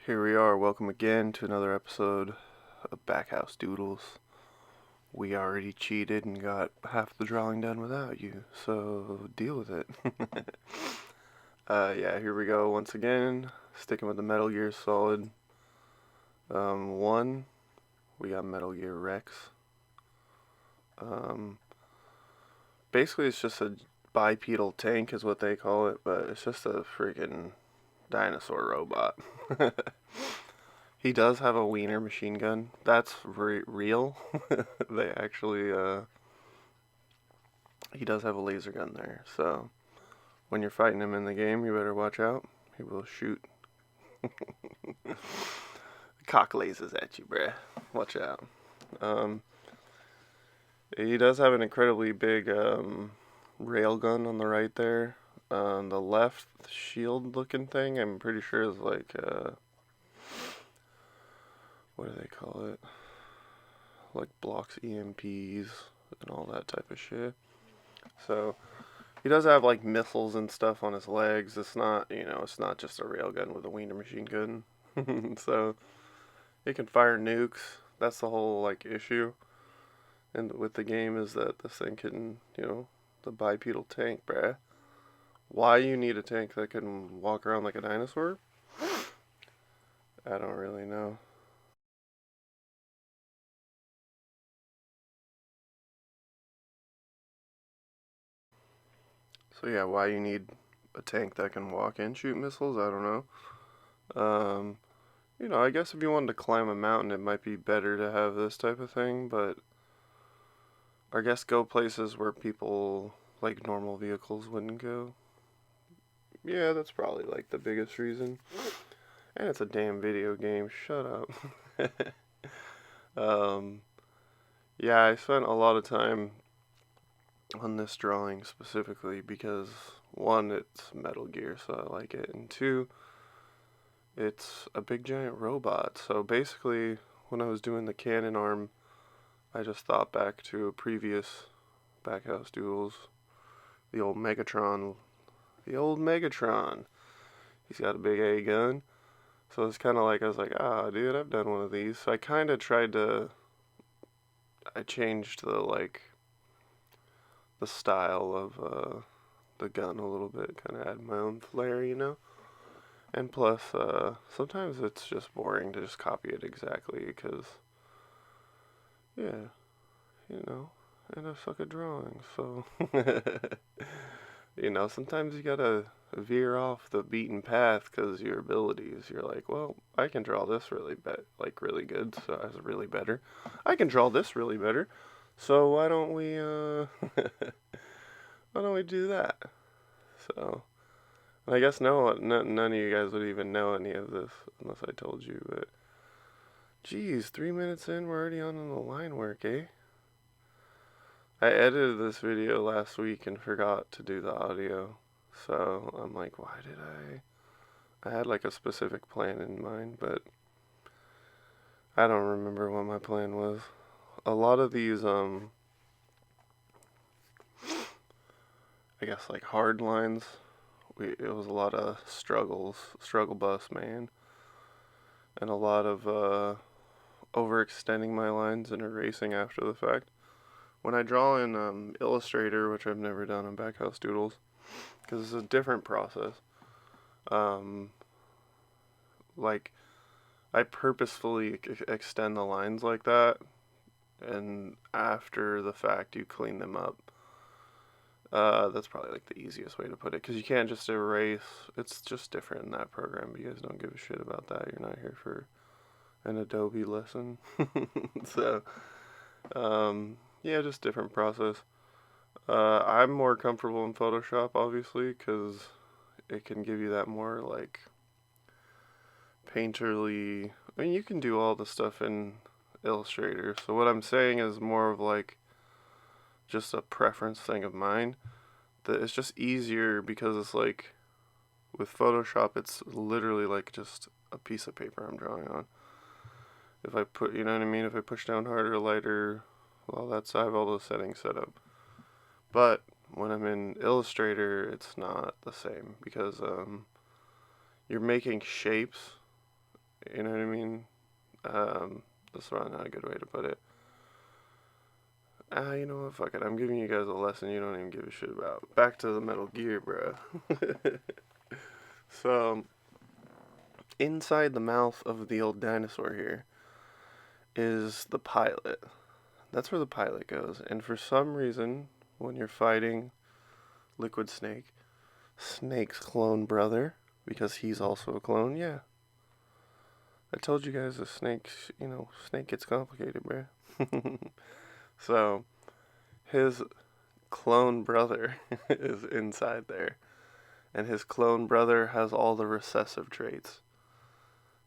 Here we are, welcome again to another episode of Backhouse Doodles. We already cheated and got half the drawing done without you, so deal with it. Yeah, here we go once again, sticking with the Metal Gear Solid 1. We got Metal Gear Rex. Basically it's just a bipedal tank is what they call it, but it's just a freaking dinosaur robot. He does have a wiener machine gun. That's real. They actually, he does have a laser gun there. So when you're fighting him in the game, you better watch out. He will shoot cock lasers at you, bruh. Watch out. He does have an incredibly big rail gun on the right there. The left shield looking thing, I'm pretty sure is like, what do they call it? Like blocks EMPs and all that type of shit. So he does have like missiles and stuff on his legs. It's not, it's not just a railgun with a wiener machine gun. So he can fire nukes. That's the whole like issue. And with the game is that this thing can, the bipedal tank, bruh. Why you need a tank that can walk around like a dinosaur? I don't really know. So yeah, why you need a tank that can walk and shoot missiles? I don't know. I guess if you wanted to climb a mountain, it might be better to have this type of thing, but I guess go places where people like normal vehicles wouldn't go. Yeah, that's probably like the biggest reason. And it's a damn video game. Shut up. um, yeah, I spent a lot of time on this drawing specifically because one, it's Metal Gear, so I like it, and two, it's a big giant robot. So basically, when I was doing the cannon arm, I just thought back to a previous Backhouse Duels, the old Megatron. The old Megatron. He's got a big A gun. So it's kind of like, I was like, dude, I've done one of these. So I kind of I changed the style of the gun a little bit, kind of add my own flair. And plus, sometimes it's just boring to just copy it exactly because, yeah, and I suck at drawing, so, sometimes you gotta veer off the beaten path because your abilities, you're like, well, I can draw this really good, so I was really better. I can draw this really better, so why don't we, why don't we do that? So, I guess none of you guys would even know any of this unless I told you, but geez, 3 minutes in, we're already on the line work, eh? I edited this video last week and forgot to do the audio, so I'm like, why did I had like a specific plan in mind, but I don't remember what my plan was. A lot of these, I guess like hard lines, it was a lot of struggle bus, man, and a lot of overextending my lines and erasing after the fact. When I draw in Illustrator, which I've never done in Backhouse Doodles, because it's a different process, um, like, I purposefully extend the lines like that, and after the fact, you clean them up. That's probably like the easiest way to put it, because you can't just erase. It's just different in that program, but you guys don't give a shit about that. You're not here for an Adobe lesson. So, yeah, just different process. I'm more comfortable in Photoshop, obviously, because it can give you that more, like, painterly. I mean, you can do all the stuff in Illustrator. So what I'm saying is more of, like, just a preference thing of mine. That it's just easier because it's, like, with Photoshop, it's literally, like, just a piece of paper I'm drawing on. If I put, you know what I mean? If I push down harder, lighter, well, I have all those settings set up. But when I'm in Illustrator, it's not the same because you're making shapes You know what I mean? That's probably not a good way to put it. You know what? Fuck it. I'm giving you guys a lesson you don't even give a shit about. Back to the Metal Gear, bro. So, inside the mouth of the old dinosaur here is the pilot. That's where the pilot goes. And for some reason, when you're fighting Liquid Snake, Snake's clone brother, because he's also a clone, yeah. I told you guys the Snake gets complicated, bro. So, his clone brother is inside there. And his clone brother has all the recessive traits.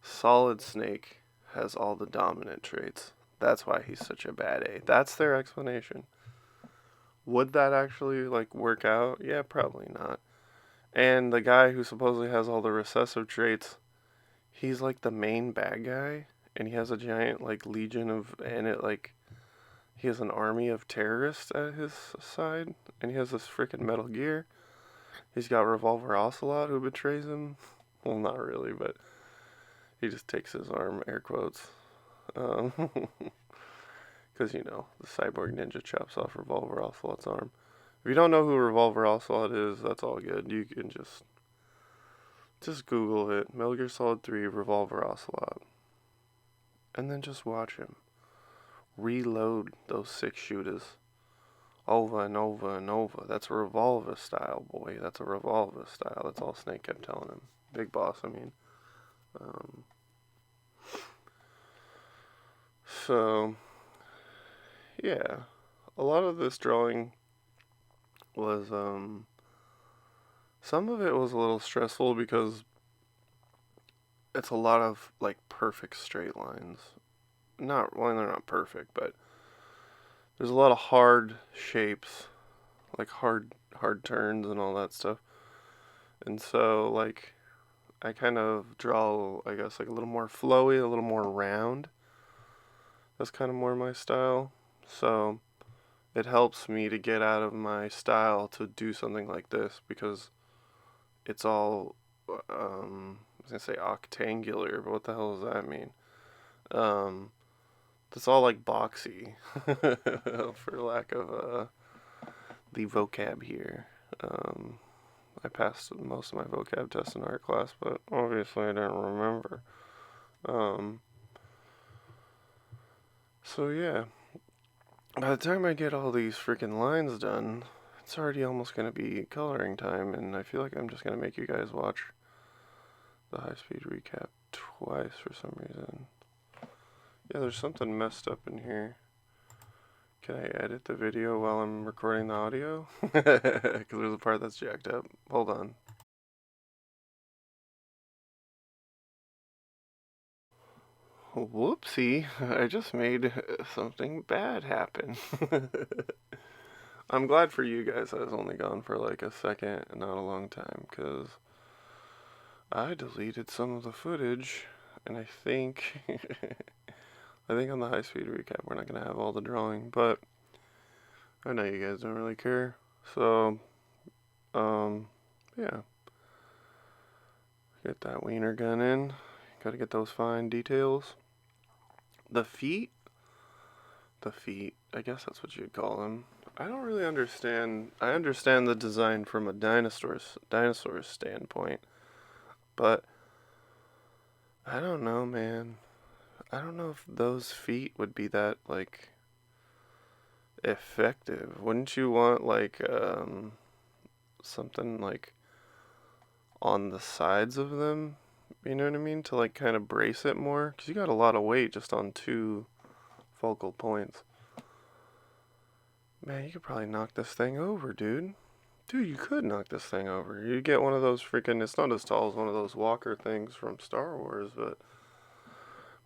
Solid Snake has all the dominant traits. That's why he's such a bad A. That's their explanation. Would that actually work out? Yeah, probably not. And the guy who supposedly has all the recessive traits, he's like the main bad guy, and he has a giant legion of, and he has an army of terrorists at his side, and he has this freaking Metal Gear. He's got Revolver Ocelot who betrays him. Well, not really, but he just takes his arm, air quotes. Because, the cyborg ninja chops off Revolver Ocelot's arm. If you don't know who Revolver Ocelot is, that's all good. You can just Google it. Metal Gear Solid 3 Revolver Ocelot. And then just watch him reload those 6 shooters over and over and over. That's a revolver style, boy. That's a revolver style. That's all Snake kept telling him. Big Boss, I mean. So, yeah. A lot of this drawing was, some of it was a little stressful because it's a lot of, perfect straight lines. They're not perfect, but there's a lot of hard shapes, hard turns and all that stuff. And so, I kind of draw, I guess, a little more flowy, a little more round. That's kind of more my style. So, it helps me to get out of my style to do something like this because it's all, I was going to say octangular, but what the hell does that mean? It's all boxy, for lack of the vocab here. I passed most of my vocab tests in art class, but obviously I don't remember. So yeah, by the time I get all these freaking lines done, it's already almost going to be coloring time, and I feel like I'm just going to make you guys watch the high-speed recap twice for some reason. Yeah, there's something messed up in here. Can I edit the video while I'm recording the audio? Because there's a part that's jacked up. Hold on. Whoopsie, I just made something bad happen. I'm glad for you guys I was only gone for a second and not a long time, because I deleted some of the footage, and I think on the high-speed recap we're not going to have all the drawing, but I know you guys don't really care, so, yeah. Get that wiener gun in. Gotta get those fine details. The feet, I guess that's what you'd call them. I don't really understand. I understand the design from a dinosaur's standpoint, but I don't know, man. I don't know if those feet would be that effective. Wouldn't you want something on the sides of them? You know what I mean? To kind of brace it more, because you got a lot of weight just on 2 focal points. Man, you could probably knock this thing over, dude. Dude, you could knock this thing over. You get one of those freaking, it's not as tall as one of those walker things from Star Wars, but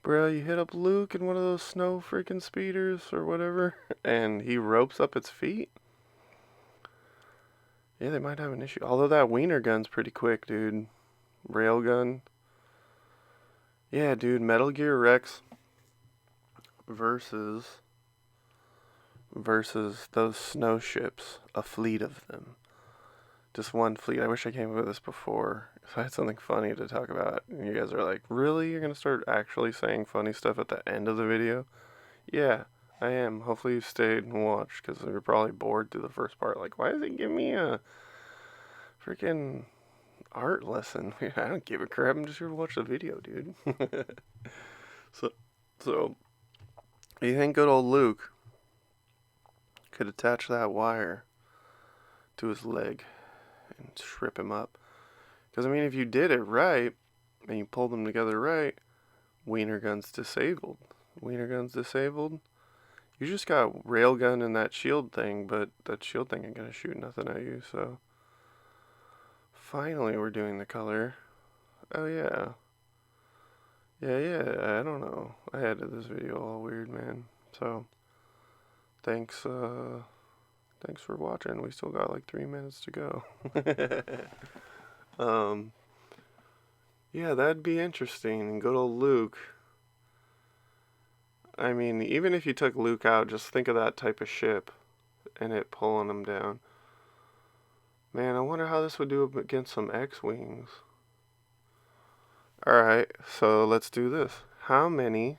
bro, you hit up Luke in one of those snow freaking speeders or whatever, and he ropes up its feet. Yeah, they might have an issue. Although that wiener gun's pretty quick, dude. Railgun. Yeah, dude, Metal Gear Rex versus those snow ships, a fleet of them. Just one fleet. I wish I came up with this before. So I had something funny to talk about, and you guys are like, really? You're gonna start actually saying funny stuff at the end of the video? Yeah, I am. Hopefully you stayed and watched, because you're probably bored through the first part. Like, why does he give me a freaking art lesson? I don't give a crap. I'm just here to watch the video, dude. so, so, you think good old Luke could attach that wire to his leg and strip him up? Because, I mean, if you did it right, and you pulled them together right, Wiener gun's disabled. Wiener gun's disabled. You just got railgun and that shield thing, but that shield thing ain't gonna shoot nothing at you, so. Finally, we're doing the color. Oh, yeah. Yeah, I don't know. I edited this video all weird, man. So, thanks, thanks for watching. We still got like 3 minutes to go. Yeah, that'd be interesting. Good old Luke. I mean, even if you took Luke out, just think of that type of ship and it pulling him down. Man, I wonder how this would do against some X-Wings. Alright, so let's do this. How many...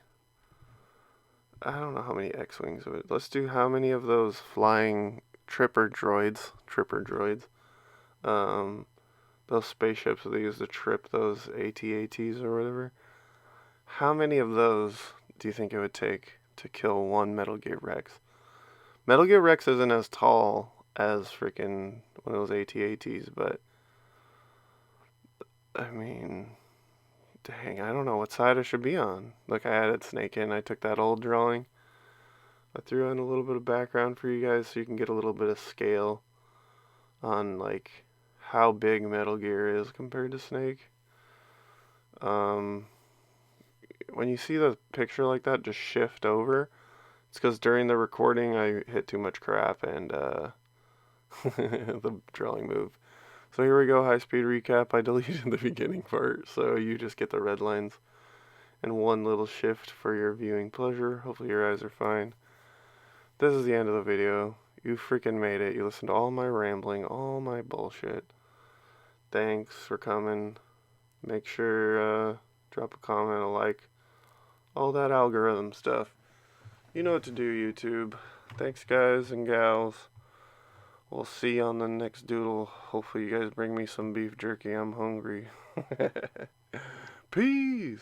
I don't know how many X-Wings, but let's do how many of those flying tripper droids, those spaceships that they use to trip those AT-ATs or whatever. How many of those do you think it would take to kill one Metal Gear Rex? Metal Gear Rex isn't as tall as freaking one of those AT-ATs, but I mean, dang, I don't know what side I should be on. Look, I added Snake in. I took that old drawing. I threw in a little bit of background for you guys so you can get a little bit of scale on, like, how big Metal Gear is compared to Snake. When you see the picture like that, just shift over. It's because during the recording I hit too much crap and the drawing moved. So here we go, high speed recap. I deleted the beginning part, so you just get the red lines and one little shift for your viewing pleasure. Hopefully your eyes are fine. This is the end of the video. You freaking made it. You listened to all my rambling, all my bullshit. Thanks for coming. Make sure, drop a comment, a like, all that algorithm stuff. You know what to do, YouTube. Thanks, guys and gals. We'll see you on the next doodle. Hopefully you guys bring me some beef jerky. I'm hungry. Peace.